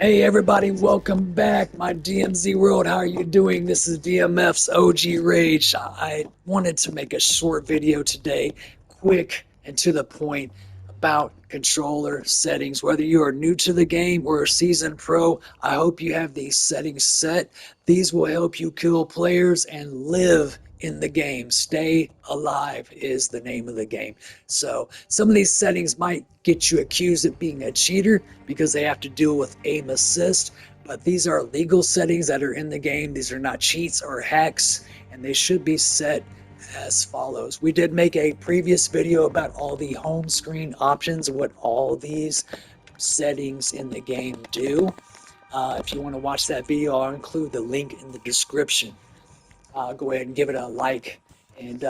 Hey everybody, welcome back, my DMZ world. How are you doing? This is DMF's OG Rage. I wanted to make a short video today, quick and to the point, about controller settings. Whether you are new to the game or a seasoned pro, I hope you have these settings set. These will help you kill players and live in the game. Stay alive is the name of the game. So some of these settings might get you accused of being a cheater because they have to deal with aim assist, but these are legal settings that are in the game. These are not cheats or hacks, and they should be set as follows. We did make a previous video about all the home screen options and what all these settings in the game do. If you want to watch that video, I'll include the link in the description. Go ahead and give it a like and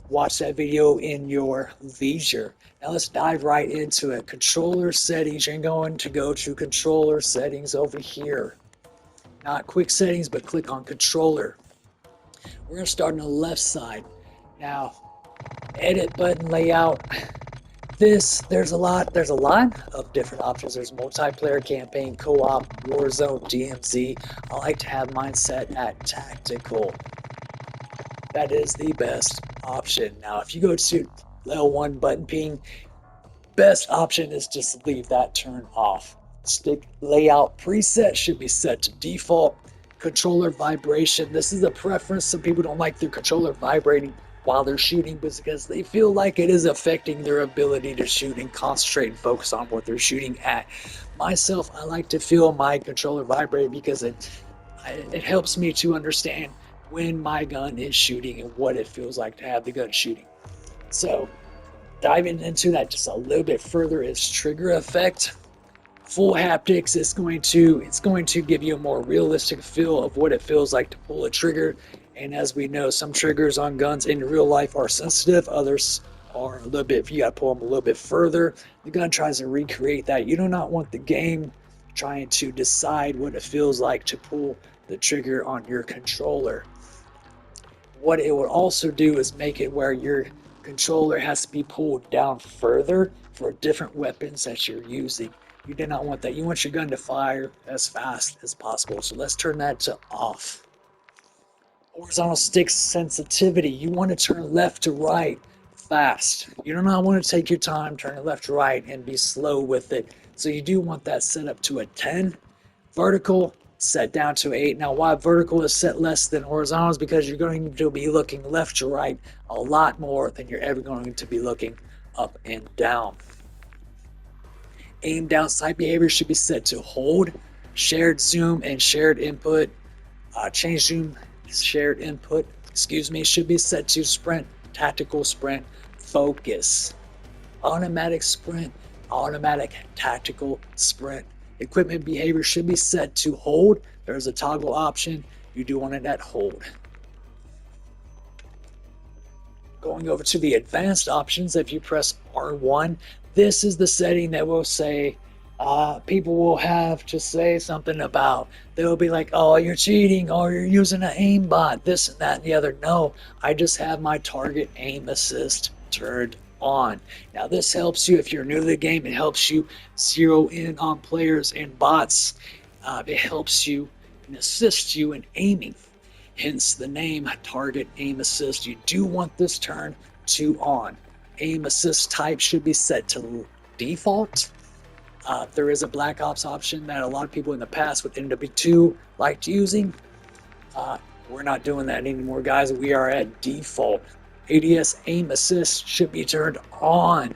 watch that video in your leisure. Now let's dive right into it. Controller settings. You're going to go to controller settings over here. Not quick settings, but click on controller. We're going to start on the left side. Now, edit button layout. There's a lot of different options. There's multiplayer, campaign, co-op, Warzone, DMZ. I like to have mine set at tactical. That is the best option. Now, if you go to L1 button ping, best option is just leave that turned off. Stick layout preset should be set to default. Controller vibration. This is a preference. Some people don't like their controller vibrating while they're shooting because they feel like it is affecting their ability to shoot and concentrate and focus on what they're shooting at. Myself, I like to feel my controller vibrate because it helps me to understand when my gun is shooting and what it feels like to have the gun shooting. So diving into that just a little bit further is trigger effect. Full haptics is going to give you a more realistic feel of what it feels like to pull a trigger. And as we know, some triggers on guns in real life are sensitive, others are a little bit, you got to pull them a little bit further. The gun tries to recreate that. You do not want the game trying to decide what it feels like to pull the trigger on your controller. What it will also do is make it where your controller has to be pulled down further for different weapons that you're using. You do not want that. You want your gun to fire as fast as possible. So let's turn that to off. Horizontal stick sensitivity. You want to turn left to right fast. You do not want to take your time, turn it left to right, and be slow with it. So you do want that set up to a 10. Vertical, set down to 8. Now, why vertical is set less than horizontal is because you're going to be looking left to right a lot more than you're ever going to be looking up and down. Aim down sight behavior should be set to hold. Shared zoom and shared input. Change zoom, shared input, should be set to sprint, tactical sprint, focus. Automatic sprint, automatic tactical sprint. Equipment behavior should be set to hold. There's a toggle option. You do want it at hold. Going over to the advanced options, if you press R1, this is the setting that will say, people will have to say something about, they'll be like, oh, you're cheating, or you're using an aimbot, this and that and the other. No, I just have my target aim assist turned on. Now this helps you if you're new to the game. It helps you zero in on players and bots. It helps you and assists you in aiming, hence the name target aim assist. You do want this turned to on. Aim assist type should be set to default. There is a Black Ops option that a lot of people in the past with MW2 liked using. We're not doing that anymore, guys. We are at default. ADS aim assist should be turned on.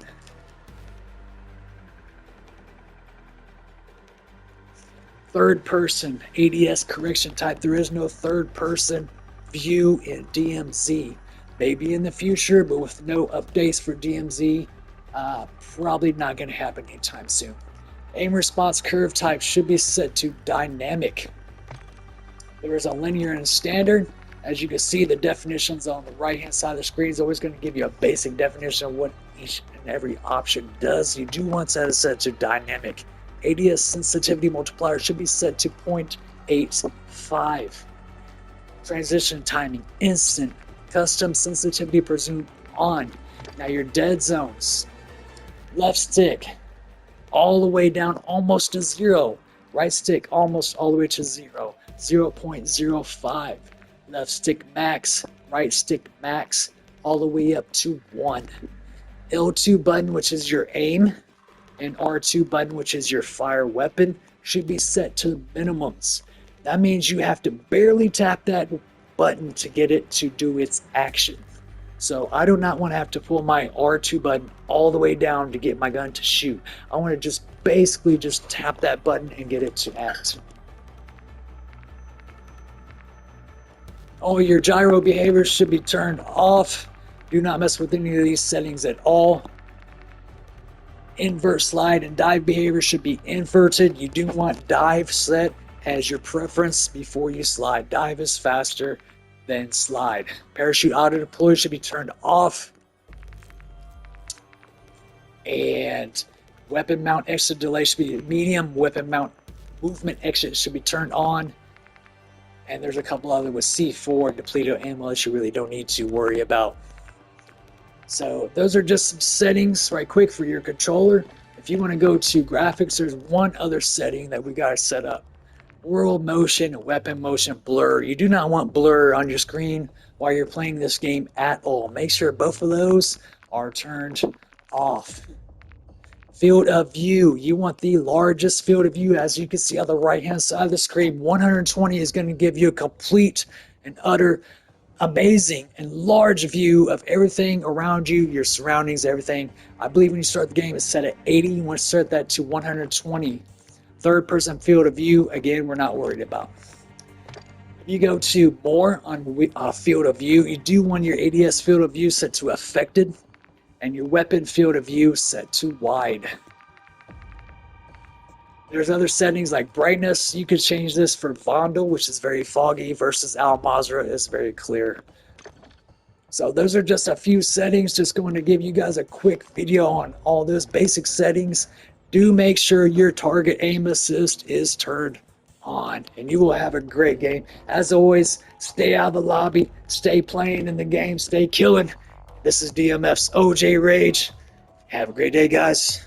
Third person ADS correction type. There is no third person view in DMZ. Maybe in the future, but with no updates for DMZ, probably not going to happen anytime soon. Aim response curve type should be set to dynamic. There is a linear and standard. As you can see, the definitions on the right hand side of the screen is always going to give you a basic definition of what each and every option does. You do want that set to dynamic. ADS sensitivity multiplier should be set to 0.85. Transition timing instant. Custom sensitivity presumed on. Now your dead zones. Left stick all the way down almost to 0. Right stick almost all the way to 0, 0.05. Left stick max, right stick max, all the way up to 1. L2 button, which is your aim, and R2 button, which is your fire weapon, should be set to minimums. That means you have to barely tap that button to get it to do its action. So I do not want to have to pull my R2 button all the way down to get my gun to shoot. I want to just basically just tap that button and get it to act. All your gyro behaviors should be turned off. Do not mess with any of these settings at all. Invert, slide, and dive behavior should be inverted. You do want dive set as your preference before you slide. Dive is faster than slide. Parachute auto deploy should be turned off. And weapon mount exit delay should be medium. Weapon mount movement exit should be turned on. And there's a couple other with C4 depleted ammo that you really don't need to worry about. So those are just some settings right quick for your controller. If you want to go to graphics, there's one other setting that we got to set up. World motion, weapon motion, blur. You do not want blur on your screen while you're playing this game at all. Make sure both of those are turned off. Field of view. You want the largest field of view. As you can see on the right hand side of the screen, 120 is going to give you a complete and utter amazing and large view of everything around you, your surroundings, everything. I believe when you start the game, it's set at 80. You want to set that to 120. Third person field of view, again, we're not worried about. If you go to more on field of view, you do want your ADS field of view set to affected and your weapon field of view set to wide. There's other settings like brightness. You could change this for Vondel, which is very foggy, versus Al Mazrah is very clear. So those are just a few settings. Just going to give you guys a quick video on all those basic settings. Do make sure your target aim assist is turned on, and you will have a great game. As always, stay out of the lobby, stay playing in the game, stay killing. This is DMF's OJ Rage. Have a great day, guys.